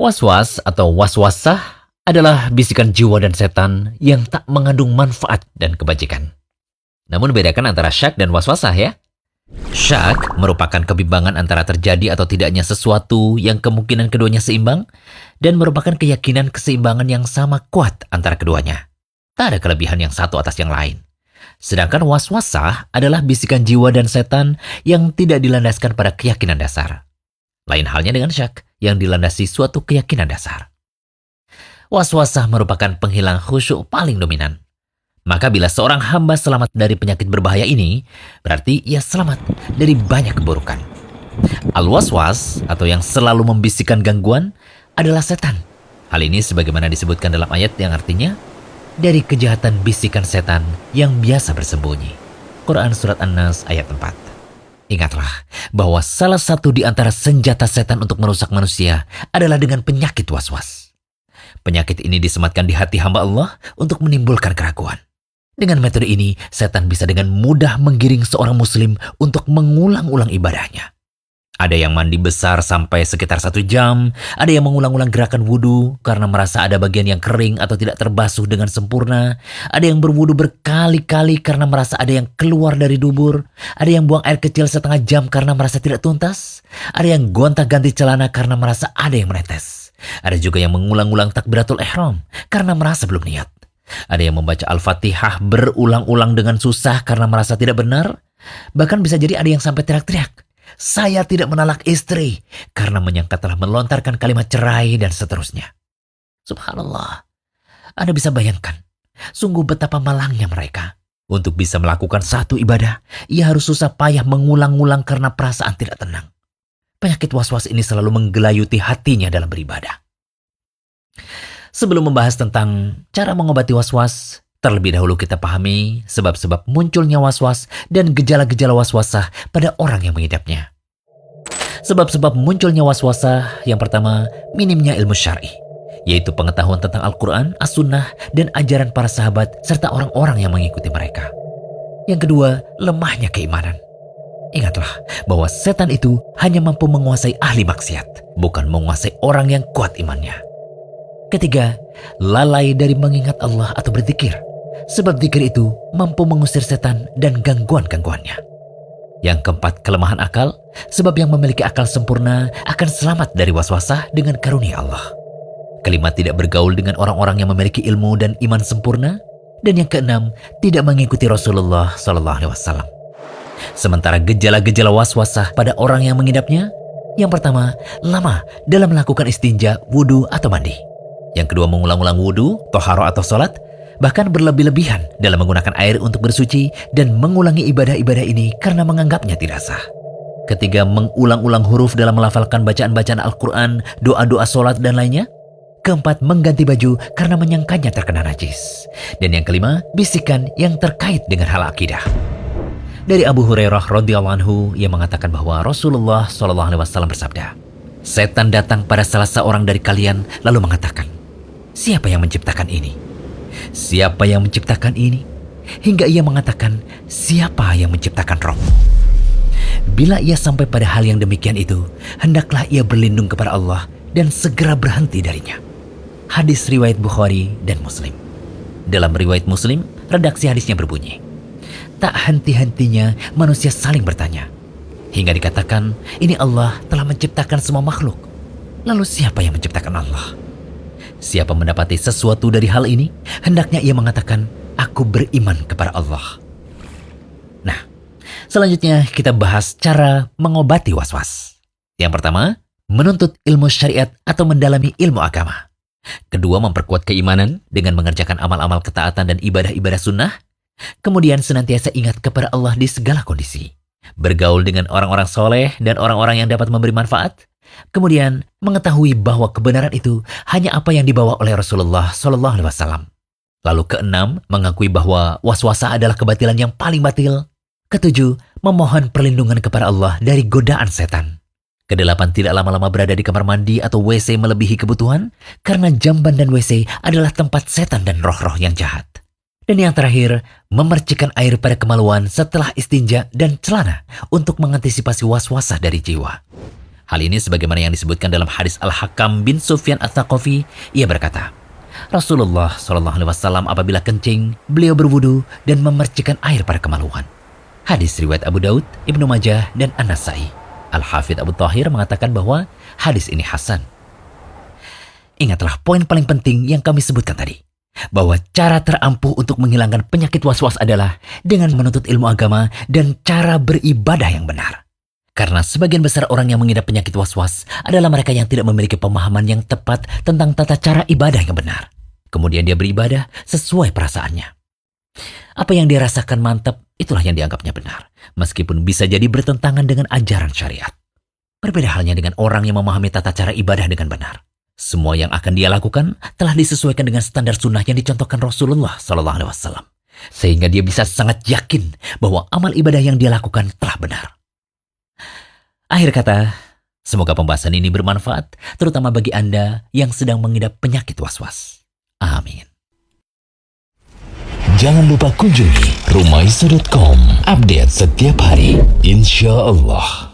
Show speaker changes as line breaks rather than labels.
Was-was atau waswasah adalah bisikan jiwa dan setan yang tak mengandung manfaat dan kebajikan. Namun bedakan antara syak dan waswasah ya. Syak merupakan kebimbangan antara terjadi atau tidaknya sesuatu yang kemungkinan keduanya seimbang dan merupakan keyakinan keseimbangan yang sama kuat antara keduanya. Tak ada kelebihan yang satu atas yang lain. Sedangkan waswasah adalah bisikan jiwa dan setan yang tidak dilandaskan pada keyakinan dasar. Lain halnya dengan syak yang dilandasi suatu keyakinan dasar. Waswasah merupakan penghilang khusyuk paling dominan. Maka bila seorang hamba selamat dari penyakit berbahaya ini, berarti ia selamat dari banyak keburukan. Al-waswas atau yang selalu membisikkan gangguan adalah setan. Hal ini sebagaimana disebutkan dalam ayat yang artinya, dari kejahatan bisikan setan yang biasa bersembunyi. Quran Surat An-Nas ayat 4. Ingatlah bahwa salah satu di antara senjata setan untuk merusak manusia adalah dengan penyakit waswas. Penyakit ini disematkan di hati hamba Allah untuk menimbulkan keraguan. Dengan metode ini, setan bisa dengan mudah menggiring seorang muslim untuk mengulang-ulang ibadahnya. Ada yang mandi besar sampai sekitar 1 jam, ada yang mengulang-ulang gerakan wudhu karena merasa ada bagian yang kering atau tidak terbasuh dengan sempurna, ada yang berwudhu berkali-kali karena merasa ada yang keluar dari dubur, ada yang buang air kecil setengah jam karena merasa tidak tuntas, ada yang gonta-ganti celana karena merasa ada yang menetes, ada juga yang mengulang-ulang takbiratul ihram karena merasa belum niat, ada yang membaca Al-Fatihah berulang-ulang dengan susah karena merasa tidak benar, bahkan bisa jadi ada yang sampai teriak-teriak, "Saya tidak menalak istri," karena menyangka telah melontarkan kalimat cerai dan seterusnya. Subhanallah, Anda bisa bayangkan, sungguh betapa malangnya mereka. Untuk bisa melakukan satu ibadah, ia harus susah payah mengulang-ulang karena perasaan tidak tenang. Penyakit was-was ini selalu menggelayuti hatinya dalam beribadah. Sebelum membahas tentang cara mengobati was-was, terlebih dahulu kita pahami sebab-sebab munculnya was-was dan gejala-gejala waswasah pada orang yang mengidapnya. Sebab-sebab munculnya waswasah yang pertama, minimnya ilmu syar'i, yaitu pengetahuan tentang Al-Quran, As-Sunnah, dan ajaran para sahabat serta orang-orang yang mengikuti mereka. Yang kedua, lemahnya keimanan. Ingatlah bahwa setan itu hanya mampu menguasai ahli maksiat, bukan menguasai orang yang kuat imannya. Ketiga, lalai dari mengingat Allah atau berzikir. Sebab zikir itu mampu mengusir setan dan gangguan-gangguannya. Yang keempat, kelemahan akal. Sebab yang memiliki akal sempurna akan selamat dari waswasah dengan karunia Allah. Kelima, tidak bergaul dengan orang-orang yang memiliki ilmu dan iman sempurna. Dan yang keenam, tidak mengikuti Rasulullah SAW. Sementara gejala-gejala waswasah pada orang yang mengidapnya, yang pertama, lama dalam melakukan istinja, wudhu atau mandi. Yang kedua, mengulang-ulang wudhu, toharo atau sholat, bahkan berlebih-lebihan dalam menggunakan air untuk bersuci dan mengulangi ibadah-ibadah ini karena menganggapnya tidak sah. Ketiga, mengulang-ulang huruf dalam melafalkan bacaan-bacaan Al-Quran, doa-doa sholat, dan lainnya. Keempat, mengganti baju karena menyangkanya terkena najis. Dan yang kelima, bisikan yang terkait dengan hal akidah. Dari Abu Hurairah radhiyallahu anhu yang mengatakan bahwa Rasulullah SAW bersabda, "Setan datang pada salah seorang dari kalian lalu mengatakan, 'Siapa yang menciptakan ini? Siapa yang menciptakan ini?' Hingga ia mengatakan, 'Siapa yang menciptakan roh?' Bila ia sampai pada hal yang demikian itu, hendaklah ia berlindung kepada Allah dan segera berhenti darinya." Hadis riwayat Bukhari dan Muslim. Dalam riwayat Muslim, redaksi hadisnya berbunyi, "Tak henti-hentinya manusia saling bertanya, hingga dikatakan, 'Ini Allah telah menciptakan semua makhluk. Lalu siapa yang menciptakan Allah?' Siapa mendapati sesuatu dari hal ini, hendaknya ia mengatakan, 'Aku beriman kepada Allah.'" Nah, selanjutnya kita bahas cara mengobati waswas. Yang pertama, menuntut ilmu syariat atau mendalami ilmu agama. Kedua, memperkuat keimanan dengan mengerjakan amal-amal ketaatan dan ibadah-ibadah sunnah. Kemudian senantiasa ingat kepada Allah di segala kondisi. Bergaul dengan orang-orang soleh dan orang-orang yang dapat memberi manfaat. Kemudian mengetahui bahwa kebenaran itu hanya apa yang dibawa oleh Rasulullah SAW. Lalu keenam, mengakui bahwa waswasah adalah kebatilan yang paling batil. Ketujuh, memohon perlindungan kepada Allah dari godaan setan. Kedelapan, tidak lama-lama berada di kamar mandi atau WC melebihi kebutuhan, karena jamban dan WC adalah tempat setan dan roh-roh yang jahat. Dan yang terakhir, memercikan air pada kemaluan setelah istinja dan celana untuk mengantisipasi waswasah dari jiwa. Hal ini sebagaimana yang disebutkan dalam hadis Al-Hakam bin Sufyan Ats-Tsaqafi. Ia berkata, Rasulullah SAW apabila kencing, beliau berwudu dan memercikan air pada kemaluan. Hadis riwayat Abu Daud, Ibnu Majah, dan An-Nasai. Al-Hafidz Abu Thahir mengatakan bahwa hadis ini hasan. Ingatlah poin paling penting yang kami sebutkan tadi, bahwa cara terampuh untuk menghilangkan penyakit was-was adalah dengan menuntut ilmu agama dan cara beribadah yang benar. Karena sebagian besar orang yang mengidap penyakit was-was adalah mereka yang tidak memiliki pemahaman yang tepat tentang tata cara ibadah yang benar. Kemudian dia beribadah sesuai perasaannya. Apa yang dia rasakan mantap, itulah yang dianggapnya benar, meskipun bisa jadi bertentangan dengan ajaran syariat. Berbeda halnya dengan orang yang memahami tata cara ibadah dengan benar. Semua yang akan dia lakukan telah disesuaikan dengan standar sunnah yang dicontohkan Rasulullah SAW. Sehingga dia bisa sangat yakin bahwa amal ibadah yang dia lakukan telah benar. Akhir kata, semoga pembahasan ini bermanfaat, terutama bagi Anda yang sedang mengidap penyakit was-was. Amin.
Jangan lupa kunjungi rumaiso.com. Update setiap hari, insya Allah.